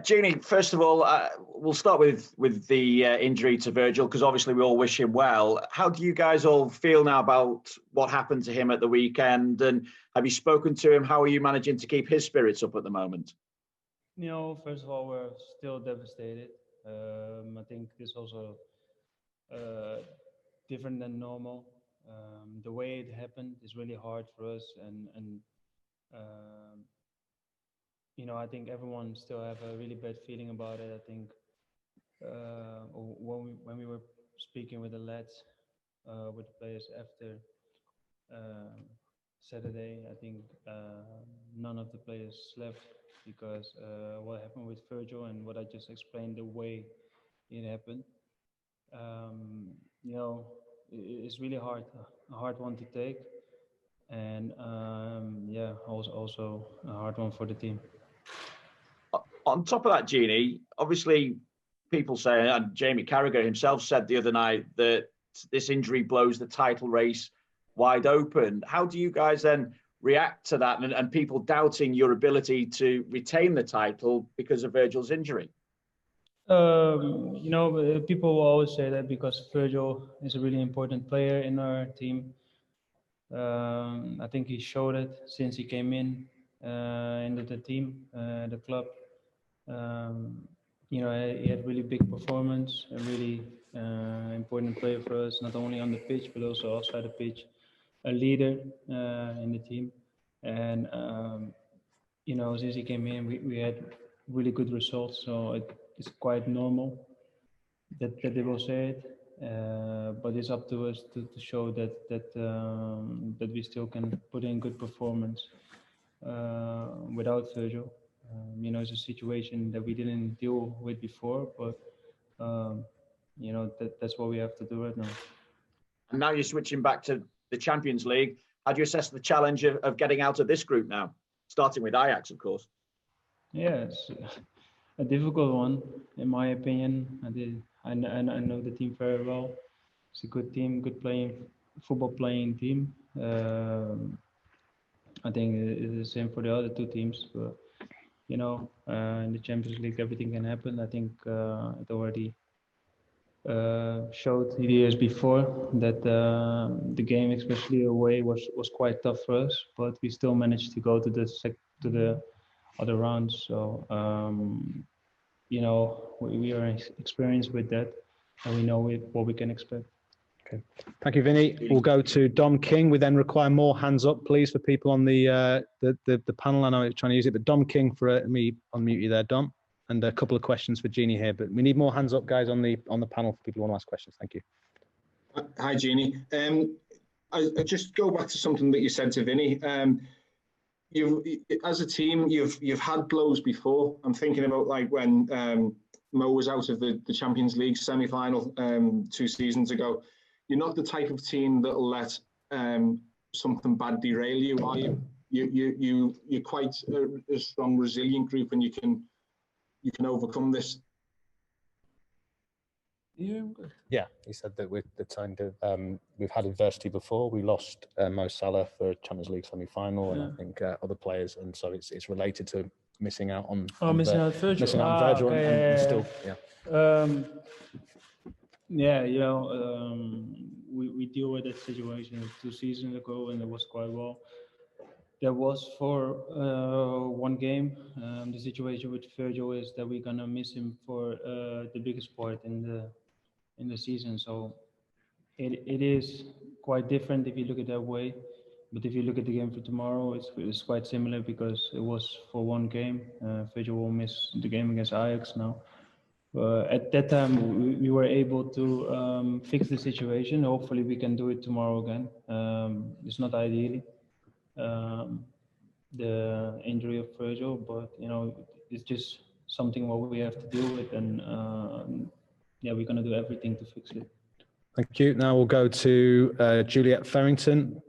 Gini, first of all, we'll start with the injury to Virgil, because obviously we all wish him well. How do you guys all feel now about what happened to him at the weekend? And have you spoken to him? How are you managing to keep his spirits up at the moment? First of all, we're still devastated. I think this also different than normal. The way it happened is really hard for us, and I think everyone still have a really bad feeling about it. I think when we were speaking with the lads, with the players after Saturday, I think none of the players slept because what happened with Virgil and what I just explained, the way it happened. It's really hard, a hard one to take, and also a hard one for the team. On top of that, Gini, obviously people say, and Jamie Carragher himself said the other night, that this injury blows the title race wide open. How do you guys then react to that and people doubting your ability to retain the title because of Virgil's injury? People will always say that because Virgil is a really important player in our team. I think he showed it since he came into the team, the club. He had really big performance, a really important player for us, not only on the pitch but also outside the pitch, a leader in the team. And since he came in, we had really good results, so it's quite normal that they will say it. But it's up to us to show that we still can put in good performance without Virgil. It's a situation that we didn't deal with before, but that's what we have to do right now. And now you're switching back to the Champions League. How do you assess the challenge of getting out of this group now, starting with Ajax, of course? Yeah, it's a difficult one, in my opinion. I know the team very well. It's a good team, good football playing team. I think it's the same for the other two teams. But, in the Champions League, everything can happen. I think it already showed the years before that the game, especially away, was quite tough for us. But we still managed to go to the other rounds. So, we are experienced with that, and we know what we can expect. Okay. Thank you, Vinny. We'll go to Dom King. We then require more hands up, please, for people on the panel. I know you're trying to use it, but Dom King, for me, unmute you there, Dom. And a couple of questions for Gini here, but we need more hands up, guys, on the panel for people who want to ask questions. Thank you. Hi, Gini. I just go back to something that you said to Vinny. As a team, you've had blows before. I'm thinking about like when Mo was out of the Champions League semi-final 2 seasons ago. You're not the type of team that'll let something bad derail you, are you? You're quite a strong, resilient group, and you can overcome this. Yeah, he said that we've had adversity before. We lost Mo Salah for a Champions League semi-final, and I think other players, and so it's related to missing out on. Missing out Virgil. Missing out on Virgil, okay, and still, we deal with that situation 2 seasons ago, and it was quite well. There was for 1 game. The situation with Virgil is that we're gonna miss him for the biggest part in the season. So it is quite different if you look at it that way. But if you look at the game for tomorrow, it's quite similar because it was for 1 game. Virgil will miss the game against Ajax now. At that time, we were able to fix the situation. Hopefully, we can do it tomorrow again. It's not ideally the injury of Virgil, but it's just something what we have to deal with, and we're gonna do everything to fix it. Thank you. Now we'll go to Juliet Farrington.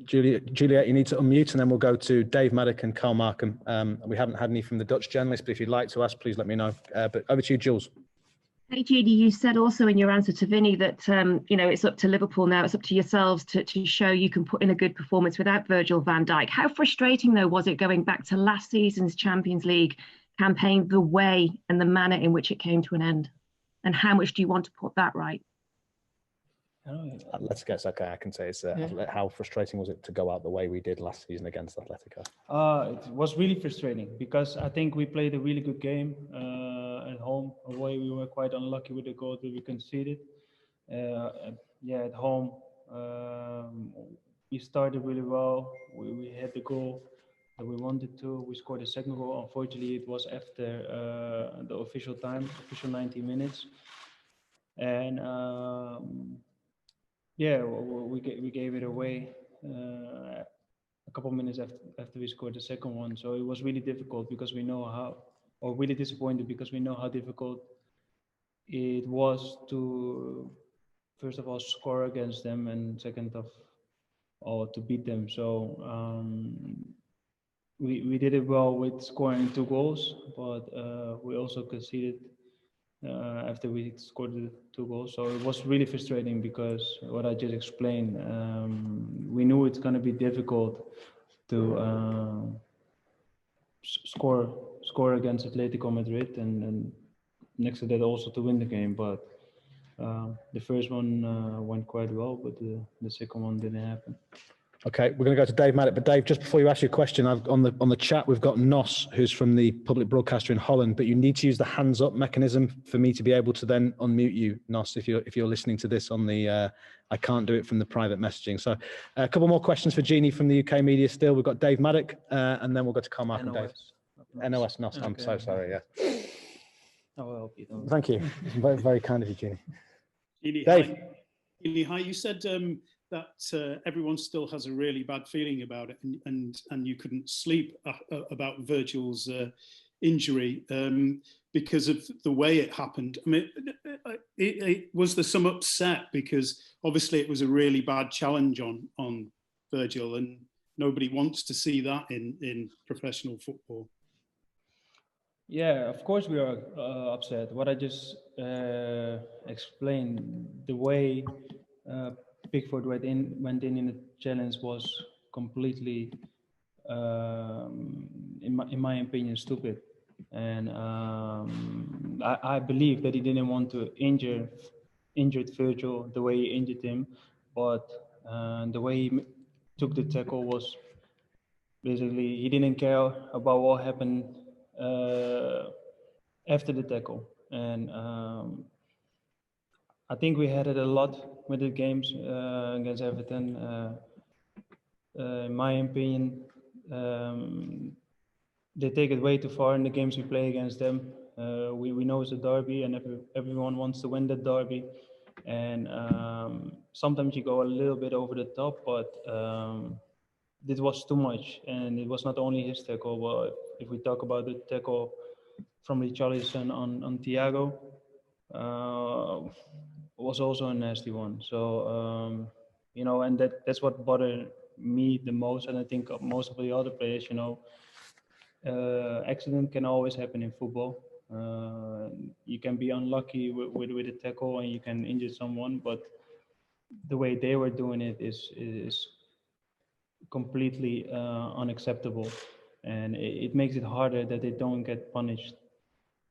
Juliet, you need to unmute, and then we'll go to Dave Maddock and Carl Markham. We haven't had any from the Dutch journalists, but if you'd like to ask, please let me know. But over to you, Jules. Hey, Gini, you said also in your answer to Vinny that, it's up to Liverpool now, it's up to yourselves to show you can put in a good performance without Virgil van Dijk. How frustrating, though, was it going back to last season's Champions League campaign, the way and the manner in which it came to an end? And how much do you want to put that right? Atletico, okay, I can say it's how frustrating was it to go out the way we did last season against Atletico? It was really frustrating because I think we played a really good game at home. Away, we were quite unlucky with the goal that we conceded. At home, we started really well. We had the goal that we wanted to. We scored a second goal. Unfortunately, it was after the official time, official 90 minutes. And we gave it away a couple minutes after we scored the second one. So it was really difficult because really disappointed because we know how difficult it was to, first of all, score against them, and second of all, to beat them. So we did it well with scoring 2 goals, but we also conceded after we scored the 2 goals. So it was really frustrating because what I just explained, we knew it's going to be difficult to score against Atletico Madrid, and next to that also to win the game. But the first one went quite well, but the second one didn't happen. Okay, we're going to go to Dave Maddock, but Dave, just before you ask your question, on the chat we've got Nos, who's from the public broadcaster in Holland, but you need to use the hands up mechanism for me to be able to then unmute you, Nos, if you're listening to this on the. I can't do it from the private messaging. So a couple more questions for Gini from the UK media. Still, we've got Dave Maddock, and then we'll go to Carl Markham. Dave. NOS Nos. Okay. I'm so sorry. Yeah. I'll help you. Thank you. Very, very kind of you, Gini. Gini, Dave. hi. Gini, hi. You said that everyone still has a really bad feeling about it, and you couldn't sleep about Virgil's injury because of the way it happened. I mean, was there some upset because obviously it was a really bad challenge on Virgil, and nobody wants to see that in professional football? Yeah, of course we are upset. What I just explained, the way Pickford went in the challenge was completely, in my opinion, stupid. And I believe that he didn't want to injure Virgil the way he injured him, but the way he took the tackle was basically he didn't care about what happened after the tackle. And I think we had it a lot with the games against Everton. In my opinion, they take it way too far in the games we play against them. We know it's a derby, and everyone wants to win that derby. And sometimes you go a little bit over the top, but this was too much. And it was not only his tackle, but if we talk about the tackle from Richarlison on Thiago, was also a nasty one. So, and that's what bothered me the most. And I think most of the other players, accident can always happen in football. You can be unlucky with a tackle and you can injure someone, but the way they were doing it is completely unacceptable. And it makes it harder that they don't get punished.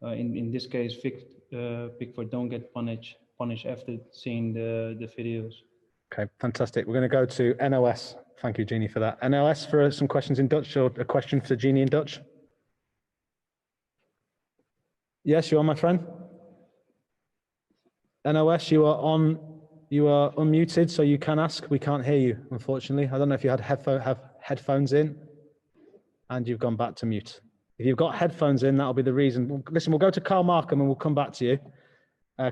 In this case, Pickford don't get punished after seeing the videos. Okay, fantastic. We're going to go to NOS. Thank you, Gini, for that. NOS for some questions in Dutch, or a question for Gini in Dutch? Yes, you are, my friend. NOS, you are unmuted, so you can ask. We can't hear you, unfortunately. I don't know if you have headphones in and you've gone back to mute. If you've got headphones in, that'll be the reason. Listen, we'll go to Carl Markham and we'll come back to you.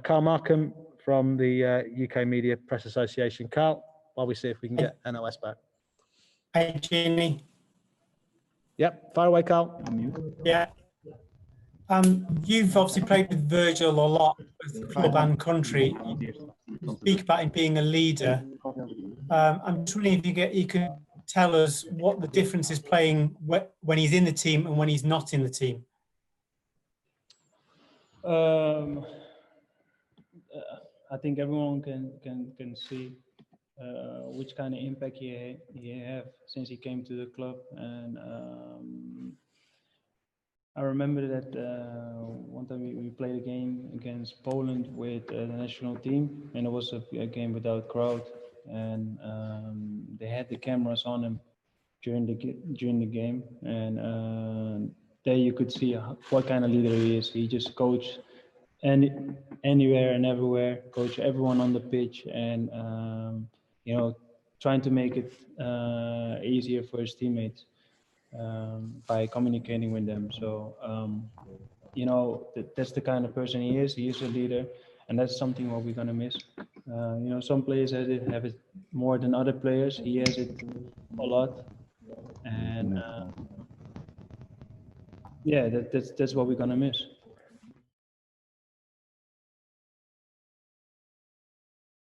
Carl Markham from the UK Media Press Association. Carl, while we see if we can get NOS back. Hey, Gini. Yep, fire away, Carl. Yeah. You've obviously played with Virgil a lot, with club and country. You speak about him being a leader. I'm just wondering if you could tell us what the difference is playing when he's in the team and when he's not in the team. I think everyone can see which kind of impact he have since he came to the club, and I remember that one time we played a game against Poland with the national team, and it was a game without crowd, and they had the cameras on him during the game, and there you could see what kind of leader he is. He just coached anywhere and everywhere, coach everyone on the pitch, and trying to make it easier for his teammates by communicating with them. So that's the kind of person he is. He is a leader, and that's something what we're gonna miss. Some players have it more than other players. He has it a lot, and that's what we're gonna miss.